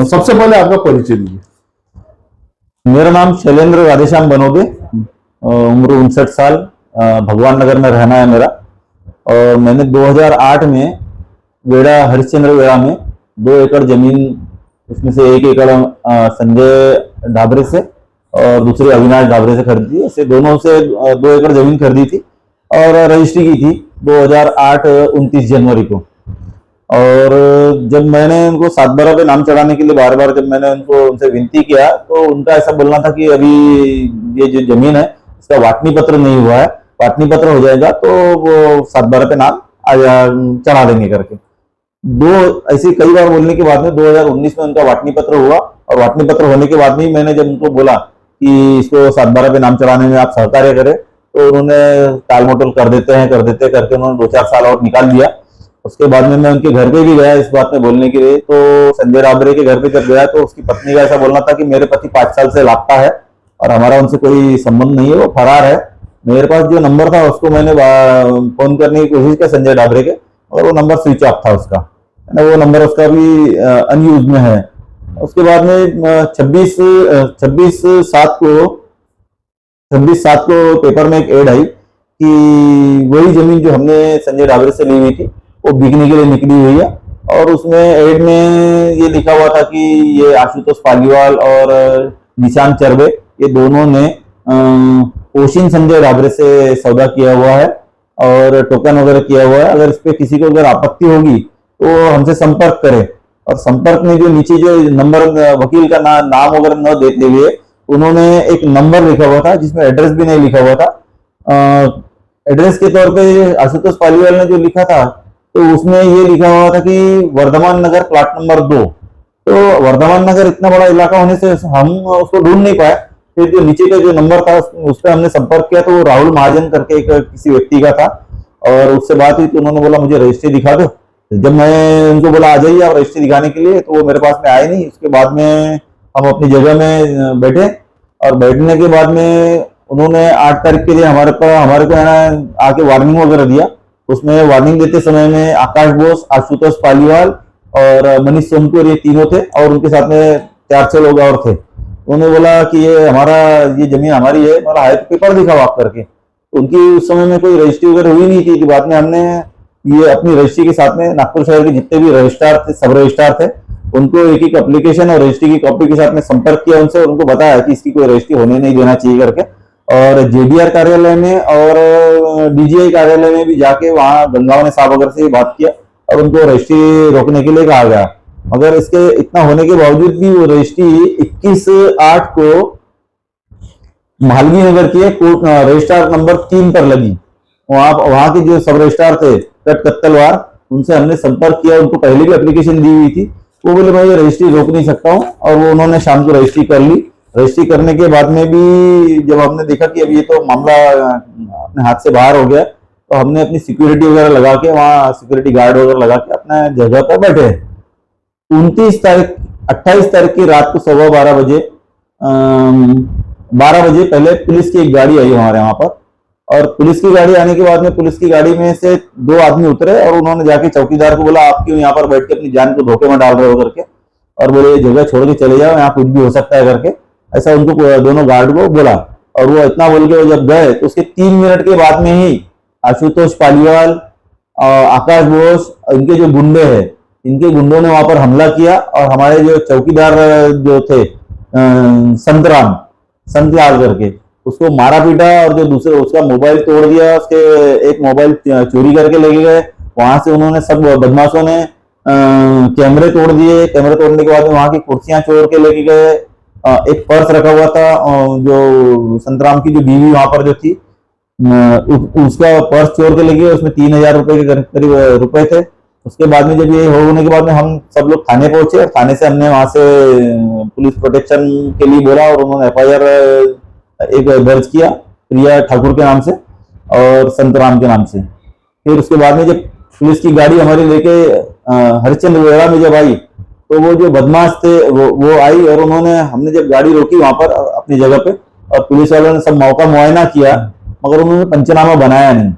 सबसे पहले आपका परिचय दीजिए। मेरा नाम शैलेंद्र राधेश्याम बनोदे, उम्र 59 साल, भगवान नगर में रहना है मेरा। और मैंने 2008 में वेड़ा हरिश्चंद्र वेड़ा में 2 एकड़ जमीन, उसमें से 1 एकड़ संजय ढाबरे से और दूसरी अविनाश ढाबरे से खरीदी थी। ऐसे दोनों से 2 एकड़ जमीन खरीदी थी और रजिस्ट्री की थी 2008 29 जनवरी को। और जब मैंने उनको 7/12 पे नाम चढ़ाने के लिए बार बार जब मैंने उनसे विनती किया, तो उनका ऐसा बोलना था कि अभी ये जो जमीन है इसका वाटनी पत्र नहीं हुआ है, वाटनी पत्र हो जाएगा तो वो 7/12 पे नाम चढ़ा देंगे करके। ऐसे कई बार बोलने के बाद में 2019 में उनका वाटनी पत्र हुआ। और वाटनी पत्र होने के बाद में मैंने जब उनको बोला कि इसको 7/12 पे नाम चढ़ाने में आप सहकार्य करें, तो उन्होंने टाल मटोल कर देते करके उन्होंने 2-4 साल और निकाल दिया। उसके बाद में मैं उनके घर पे भी गया इस बात में बोलने के लिए। तो संजय ढाबरे के घर पे जब गया तो उसकी पत्नी का ऐसा बोलना था कि मेरे पति 5 साल से लापता है और हमारा उनसे कोई संबंध नहीं है, वो फरार है। मेरे पास जो नंबर था उसको मैंने फोन करने की कोशिश की संजय ढाबरे के, और वो नंबर स्विच ऑफ था उसका, वो नंबर उसका भी अनयूज में है। उसके बाद में 26/7 को पेपर में एक एड आई कि वही जमीन जो हमने संजय ढाबरे से ली हुई थी वो बिकने के लिए निकली हुई है। और उसमें एड में ये लिखा हुआ था कि ये आशुतोष पालीवाल और निशांत चरबे, ये दोनों ने ओशिन संजय ढाबरे से सौदा किया हुआ है और टोकन वगैरह किया हुआ है। अगर इस पे किसी को अगर आपत्ति होगी तो हमसे संपर्क करे। और संपर्क में जो नीचे जो नंबर वकील का नाम वगैरह न देते हुए उन्होंने एक नंबर लिखा हुआ था जिसमें एड्रेस भी नहीं लिखा हुआ था। एड्रेस के तौर पे आशुतोष पालीवाल ने जो लिखा था तो उसमें ये लिखा हुआ था कि वर्धमान नगर प्लाट नंबर 2। तो वर्धमान नगर इतना बड़ा इलाका होने से हम उसको ढूंढ नहीं पाए। फिर जो नीचे का जो नंबर था उस पर हमने संपर्क किया तो वो राहुल महाजन करके एक किसी व्यक्ति का था। और उससे बात हुई तो उन्होंने बोला मुझे रजिस्ट्री दिखा दो। जब मैं उनको बोला आ जाइए आप रजिस्ट्री दिखाने के लिए, तो वो मेरे पास में आए नहीं। उसके बाद में हम अपनी जगह में बैठे और बैठने के बाद में उन्होंने 8 तारीख के लिए हमारे को है ना आके वार्निंग वगैरह दिया। उसमें वार्निंग देते समय में आकाश बोस, आशुतोष पालीवाल और मनीष सोमपुर, ये तीनों थे और उनके साथ में 4-6 लोग और थे। उन्होंने बोला कि ये जमीन हमारी है। बोला है तो पेपर दिखाओ आप करके। उनकी उस समय में कोई रजिस्ट्री वगैरह हुई नहीं थी। कि बाद में हमने ये अपनी रजिस्ट्री के साथ में नागपुर शहर के जितने भी रजिस्ट्रार थे, सब रजिस्ट्रार थे, उनको एक एप्लीकेशन और रजिस्ट्री की कॉपी के साथ में संपर्क किया उनसे और उनको बताया कि इसकी कोई रजिस्ट्री होने नहीं देना चाहिए करके। और जेडीआर कार्यालय में और डीजीआई कार्यालय में भी जाके वहां गंगावने साहब वगैरह से बात किया और उनको रजिस्ट्री रोकने के लिए कहा गया। मगर इसके इतना होने के बावजूद भी वो रजिस्ट्री 21/8 को मालवीय नगर के रजिस्ट्रार नंबर 3 पर लगी। वहां के जो सब रजिस्ट्रार थे कत्तलवार, उनसे हमने संपर्क किया। उनको पहले भी एप्लीकेशन दी हुई थी। वो बोले मैं ये रजिस्ट्री रोक नहीं सकता हूँ। और वो उन्होंने शाम को रजिस्ट्री कर ली। रजिस्ट्री करने के बाद में भी जब हमने देखा कि अब ये तो मामला अपने हाथ से बाहर हो गया, तो हमने अपनी सिक्योरिटी वगैरह लगा के, वहाँ सिक्योरिटी गार्ड वगैरह लगा के अपना जगह पर बैठे। 28 तारीख की रात को 12:15 बजे 12 बजे पहले पुलिस की एक गाड़ी आई हमारे वहां पर। और पुलिस की गाड़ी आने के बाद में पुलिस की गाड़ी में से 2 आदमी उतरे और उन्होंने जाके चौकीदार को बोला आप क्यों यहाँ पर बैठ के अपनी जान को धोखे में डाल रहे हो करके, और बोले जगह छोड़ के चले जाओ, यहाँ कुछ भी हो सकता है करके। ऐसा उनको दोनों गार्ड को बोला। और वो इतना बोल के जब गए तो उसके 3 मिनट के बाद में ही आशुतोष पालीवाल, आकाश बोस, इनके जो गुंडे हैं, इनके गुंडों ने वहां पर हमला किया। और हमारे जो चौकीदार जो थे संतलाल करके, उसको मारा पीटा और जो दूसरे उसका मोबाइल तोड़ दिया। उसके एक मोबाइल चोरी करके लेके गए। वहां से उन्होंने सब बदमाशों ने कैमरे तोड़ दिए। कैमरे तोड़ने के बाद में वहां की कुर्सियां चोर के लेके गए। एक पर्स रखा हुआ था जो संतराम की जो बीवी वहां पर जो थी, उसका पर्स चोर के ले गए। उसमें 3000 रुपए के करीब रुपए थे। उसके बाद में जब ये होने के बाद में हम सब लोग थाने पहुंचे और थाने से हमने वहां से पुलिस प्रोटेक्शन के लिए बोला और उन्होंने FIR एक दर्ज किया प्रिया ठाकुर के नाम से और संतराम के नाम से। फिर उसके बाद में जब पुलिस की गाड़ी हमारी लेके हरिश्चंद्र वेड़ा में जब आई, तो वो जो बदमाश थे वो आई और हमने जब गाड़ी रोकी वहां पर अपनी जगह पे, और पुलिस वालों ने सब मौका मुआयना किया, मगर उन्होंने पंचनामा बनाया नहीं।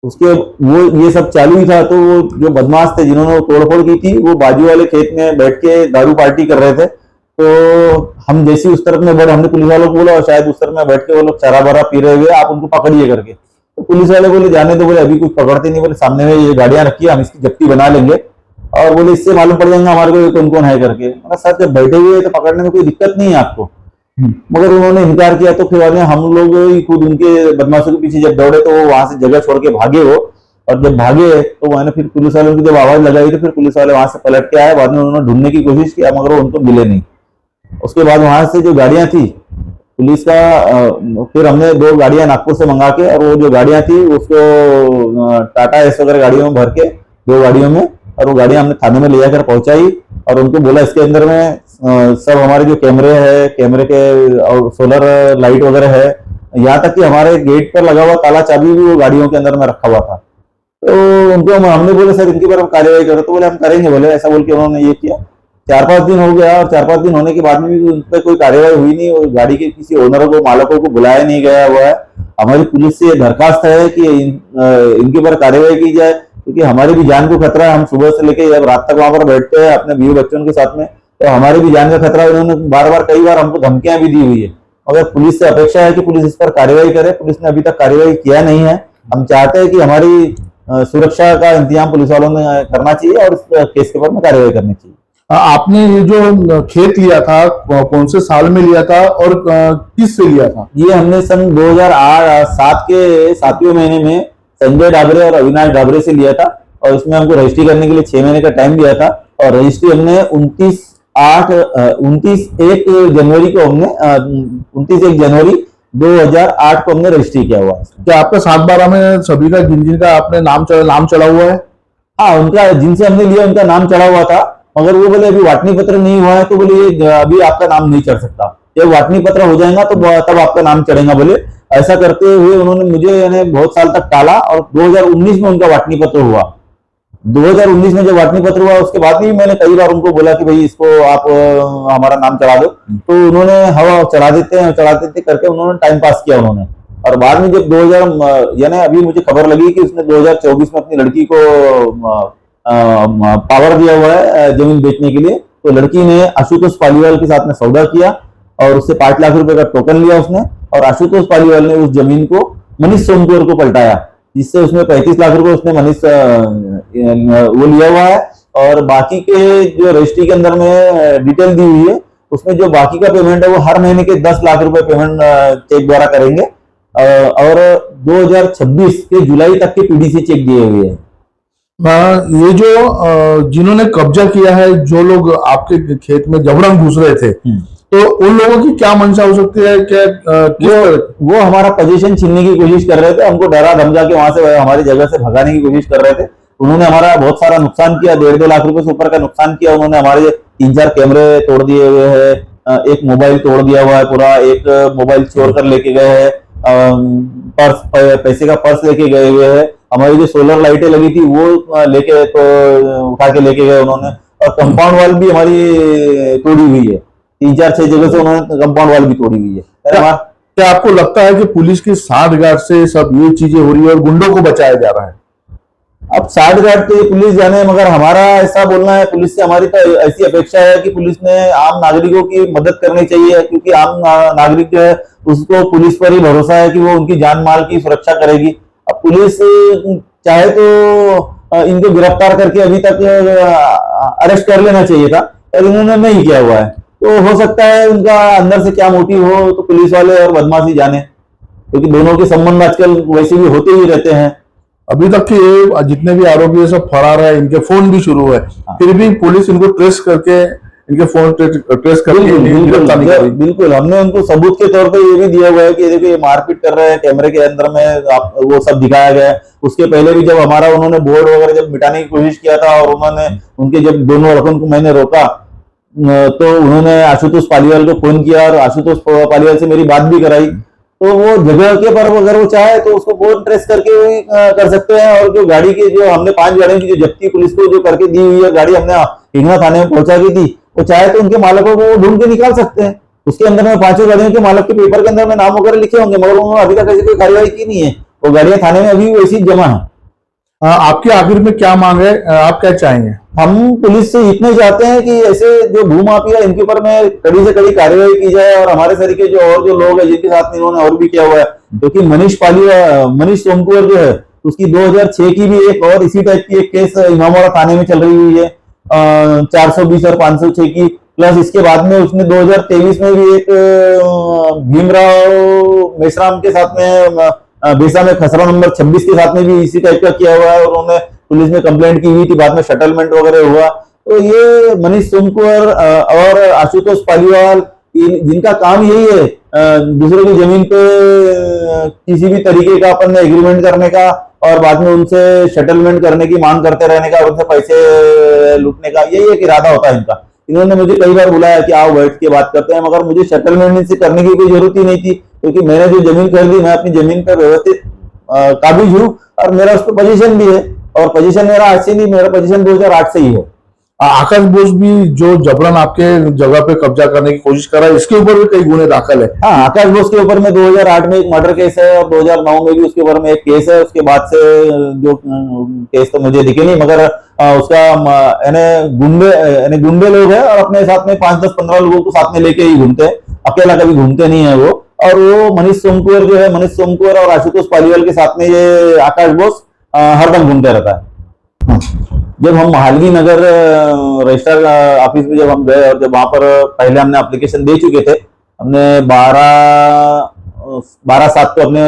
उसके वो ये सब चालू ही था, तो वो जो बदमाश थे जिन्होंने तोड़फोड़ की थी, वो बाजू वाले खेत में बैठ के दारू पार्टी कर रहे थे। तो हम जैसे उस तरफ में बढ़े, हमने पुलिस वालों को बोला, और शायद उस तरफ में बैठ के वो लोग शराब वरा पी रहे हुए, आप उनको पकड़िए करके। तो पुलिस वाले बोले जाने दो, बोले अभी कुछ पकड़ते नहीं, बोले सामने में ये गाड़ियां रखी है, हम इसकी जब्ती बना लेंगे, और बोले इससे मालूम पड़ जाएगा हमारे को कौन कौन है करके। मैंने सर जब बैठे हुए तो पकड़ने में कोई दिक्कत नहीं है आपको, मगर उन्होंने इनकार किया। तो फिर बाद में हम लोग ही खुद उनके बदमाशों के पीछे जब दौड़े, तो वो वहां से जगह छोड़ के भागे वो। और जब भागे तो मैंने फिर पुलिस वालों की जब आवाज लगाई, तो फिर पुलिस वाले वहां से पलट के आए। बाद में उन्होंने ढूंढने की कोशिश किया, मगर वो उनको मिले नहीं। उसके बाद वहां से जो गाड़ियां थी पुलिस का, फिर हमने 2 गाड़ियां नागपुर से मंगा के, और वो जो गाड़ियां थी उसको टाटा एस वगैरह गाड़ियों में भर के 2 गाड़ियों में, और वो गाड़ियां हमने थाने में ले जाकर पहुंचाई। और उनको बोला इसके अंदर में सब हमारे जो कैमरे है, कैमरे के और सोलर लाइट वगैरह है, यहाँ तक कि हमारे गेट पर लगा हुआ काला चाबी भी वो गाड़ियों के अंदर में रखा हुआ था। तो उनको हमने बोले सर इनके पर हम कार्रवाई करें, तो बोले हम करेंगे, बोले ऐसा बोल के उन्होंने ये किया। 4-5 दिन हो गया, और 4-5 दिन होने के बाद में भी उन पर कोई कार्रवाई हुई नहीं, और गाड़ी के किसी ओनर को, मालकों को बुलाया नहीं गया हुआ है। हमारी पुलिस से दरखास्त है कि इनके ऊपर कार्रवाई की जाए, क्योंकि हमारी भी जान को खतरा है। हम सुबह से लेकर जब रात तक वहां पर बैठते हैं अपने बीवी बच्चों के साथ में, तो हमारी भी जान का खतरा है। उन्होंने बार बार कई बार हमको धमकियां भी दी हुई है, मगर पुलिस से अपेक्षा है कि पुलिस इस पर कार्रवाई करे। पुलिस ने अभी तक कार्रवाई किया नहीं है। हम चाहते हैं कि हमारी सुरक्षा का इंतजाम पुलिस वालों ने करना चाहिए, और इस केस के ऊपर में कार्रवाई करनी चाहिए। आपने ये जो खेत लिया था कौन से साल में लिया था और किस से लिया था? ये हमने सन 2007 के 7वें महीने में संजय डाबरे और अविनाश डाबरे से लिया था, और इसमें हमको रजिस्ट्री करने के लिए 6 महीने का टाइम दिया था। और रजिस्ट्री हमने 29 जनवरी को हमने 29 जनवरी 2008 को हमने रजिस्ट्री किया हुआ है। क्या आपका 7/12 में सभी का जिनका आपने नाम चढ़ा हुआ है? हाँ, उनका जिनसे हमने लिया उनका नाम चढ़ा हुआ था, मगर वो बोले अभी वाटनी पत्र नहीं हुआ है, तो बोले ये अभी आपका नाम नहीं चढ़ सकता, जब वाटनी पत्र हो जाएगा तो तब आपका नाम चढ़ेगा बोले। ऐसा करते हुए उन्होंने मुझे यानी बहुत साल तक टाला, और 2019 में उनका वाटनी पत्र हुआ। 2019 में जब वाटनी पत्र हुआ, उसके बाद भी मैंने कई बार उनको बोला कि भाई इसको आप हमारा नाम चढ़ा दो, तो उन्होंने हवा चढ़ा देते करके उन्होंने टाइम पास किया उन्होंने। और बाद में जब 2000 यानी अभी मुझे खबर लगी कि उसने 2024 में अपनी लड़की को पावर दिया हुआ है जमीन बेचने के लिए, तो लड़की ने आशुतोष पालीवाल के साथ में सौदा किया, और उससे 5 लाख रुपए का टोकन लिया उसने, और आशुतोष पालीवाल ने उस जमीन को मनीष सोमकोर को पलटाया, जिससे उसमें 35 लाख रुपए उसने मनीष वो लिया हुआ है। और बाकी के जो रजिस्ट्री के अंदर में डिटेल दी हुई है, उसमें जो बाकी का पेमेंट है वो हर महीने के 10 लाख रुपए पेमेंट चेक द्वारा करेंगे, और 2026 के जुलाई तक के पीडीसी चेक दिए हुए हैं। ये जो जिन्होंने कब्जा किया है, जो लोग आपके खेत में जबरन घुस रहे थे, तो उन लोगों की क्या मंशा हो सकती है? क्या वो हमारा पोजीशन छीनने की कोशिश कर रहे थे, हमको डरा धमका के वहां से हमारी जगह से भगाने की कोशिश कर रहे थे। उन्होंने हमारा बहुत सारा नुकसान किया, 1.5-2 लाख रुपए से ऊपर का नुकसान किया। उन्होंने हमारे 3-4 कैमरे तोड़ दिए हुए हैं, एक मोबाइल तोड़ दिया हुआ है पूरा, एक मोबाइल चोर कर लेके गए हैं, पैसे का पर्स लेके गए हुए हैं, हमारी जो सोलर लाइटें लगी थी वो लेके तो उठा के लेके गए उन्होंने, और कंपाउंड वॉल भी हमारी तोड़ी हुई है। 3-4-6 जगह से उन्होंने कंपाउंड वॉल भी तोड़ी हुई है। क्या आपको लगता है कि पुलिस की साठगांठ से सब ये चीजें हो रही है और गुंडों को बचाया जा रहा है? अब साठगांठ तो पुलिस जाने, मगर हमारा ऐसा बोलना है, पुलिस से हमारी तो ऐसी अपेक्षा है कि पुलिस ने आम नागरिकों की मदद करनी चाहिए, क्योंकि आम नागरिक जो है उसको पुलिस पर ही भरोसा है कि वो उनकी जान माल की सुरक्षा करेगी। अब पुलिस चाहे तो इनको गिरफ्तार करके अभी तक अरेस्ट कर लेना चाहिए था, पर इन्होंने नहीं किया हुआ है। तो हो सकता है उनका अंदर से क्या मोटिव हो, तो पुलिस वाले और बदमाशी जाने, क्योंकि दोनों के संबंध आजकल वैसे भी होते ही रहते हैं। अभी तक के जितने भी आरोपी है सब फरार है, इनके फोन भी शुरू है, फिर भी पुलिस इनको ट्रेस करके इनके फोन ट्रेस करके बिल्कुल हमने उनको सबूत के तौर पे ये भी दिया हुआ है कि देखिए ये मारपीट कर रहे हैं, कैमरे के अंदर में आप वो सब दिखाया गया है। उसके पहले भी जब हमारा उन्होंने बोर्ड वगैरह जब मिटाने की कोशिश किया था, और उन्होंने उनके जब दोनों लड़कों को मैंने रोका, तो उन्होंने आशुतोष पालीवाल को फोन किया, और आशुतोष पालीवाल से मेरी बात भी कराई। तो वो जगह के पर अगर वो चाहे तो उसको फोन ट्रेस करके कर सकते हैं। और जो गाड़ी की जो हमने 5 गाड़ियों की जो जब्ती पुलिस को जो करके दी हुई है, गाड़ी हमने हिंगना थाने में पहुंचा की थी, वो चाहे तो उनके मालकों को ढूंढ के निकाल सकते हैं। उसके अंदर में 5 गाड़ियों के मालक के पेपर के अंदर में नाम वगैरह लिखे होंगे, मगर उन्होंने अभी तक ऐसी कोई कार्रवाई की नहीं है। वो गाड़ियां थाने में अभी वैसी जमा है। आपकी आखिर में क्या मांग है, आप क्या चाहेंगे? हम पुलिस से इतना ही चाहते हैं कि ऐसे जो भूमाफिया इनके ऊपर में कड़ी से कड़ी कार्रवाई की जाए, और हमारे तरीके जो और जो लोग हैं जिनके साथ में इन्होंने और भी किया हुआ है, क्योंकि मनीष सोमकुवर जो है उसकी 2006 की भी एक और इसी टाइप की एक केस इमामवाड़ा थाने में चल रही हुई है, 420 और 506 की। प्लस इसके बाद में उसने 2023 में भी एक भीमराव मेश्राम के साथ में बेसा में खसरा नंबर 26 के साथ में भी इसी टाइप का किया हुआ है, और उन्होंने पुलिस में कंप्लेंट की हुई थी, बाद में सेटलमेंट वगैरह हुआ। तो ये मनीष सोमकुवर और आशुतोष पालीवाल जिनका काम यही है दूसरे की जमीन पे किसी भी तरीके का अपन एग्रीमेंट करने का, और बाद में उनसे सेटलमेंट करने की मांग करते रहने का, उनसे पैसे लूटने का, यही एक इरादा होता है इनका। इन्होंने मुझे कई बार बुलाया कि आओ बैठ के बात करते हैं, मगर मुझे सेटलमेंट इनसे करने की कोई जरूरत ही नहीं थी, क्योंकि मैंने जो जमीन खरीदी मैं अपनी जमीन पर व्यवस्थित काबिज हूँ, और मेरा उस पर पोजीशन भी है, और पोजीशन मेरा आज से नहीं, मेरा पोजीशन 2008 से ही है। आकाश बोस भी जो जबरन आपके जगह पे कब्जा करने की कोशिश कर रहा है, इसके ऊपर भी कई गुने दाखिल है। हाँ, आकाश बोस के ऊपर में 2008 में एक मर्डर केस है, और 2009 में भी उसके ऊपर में एक केस है। उसके बाद से जो केस तो मुझे दिखे नहीं, मगर उसका गुंडे लोग हैं, और अपने साथ में 5, 10, 15 लोगों को साथ में लेके ही घूमते हैं, अकेला कभी घूमते नहीं है वो। और वो मनीष सोमकुवर जो है, मनीष सोमकुवर और आशुतोष पालीवाल के साथ में ये आकाश बोस हरदम घूमते रहता है। जब हम महालगी नगर रजिस्ट्रार ऑफिस में जब हम गए, और जब वहां पर पहले हमने एप्लीकेशन दे चुके थे, हमने 12/7 को अपने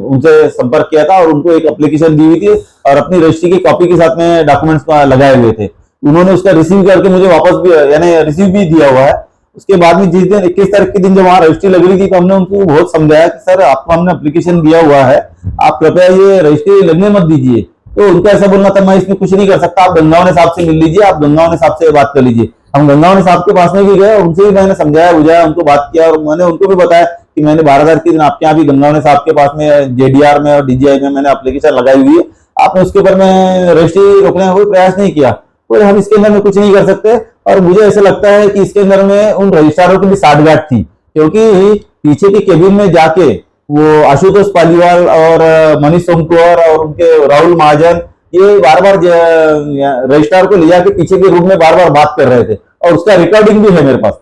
उनसे संपर्क किया था, और उनको एक एप्लीकेशन दी हुई थी, और अपनी रजिस्ट्री की कॉपी के साथ में डॉक्यूमेंट्स लगाए हुए थे। उन्होंने उसका रिसीव करके मुझे वापस भी, यानी रिसीव भी दिया हुआ है। उसके बाद में जिस दिन 21 तारीख के दिन जब वहां रजिस्ट्री लग रही थी, तो हमने उनको बहुत समझाया कि सर आपको हमने एप्लीकेशन दिया हुआ है, आप कृपया ये रजिस्ट्री लगने मत दीजिए। तो उनका ऐसा बोलना था, मैं इसमें कुछ नहीं कर सकता, आप गंगावने साहब से मिल लीजिए, आप गंगावने साहब से बात कर लीजिए। हम गंगावने साहब के पास में भी गए, उनसे भी मैंने समझाया बुझाया, उनको बात किया, और मैंने उनको भी बताया कि मैंने 12 तारीख के दिन आपके यहाँ भी गंगावने साहब के पास में जेडीआर में और डीजीआई में मैंने एप्लीकेशन लगाई हुई है, आपने उसके ऊपर में रजिस्ट्री रोकने का कोई प्रयास नहीं किया, तो हम इसके अंदर में कुछ नहीं कर सकते। और मुझे ऐसा लगता है कि इसके अंदर में उन रजिस्ट्रारों की भी साठगांठ थी, क्योंकि पीछे के केबिन में जाके वो आशुतोष पालीवाल और मनीष सोमकुवर और उनके राहुल महाजन ये बार बार रजिस्ट्रार को ले जाके पीछे के रूम में बार बार बात कर रहे थे, और उसका रिकॉर्डिंग भी है मेरे पास।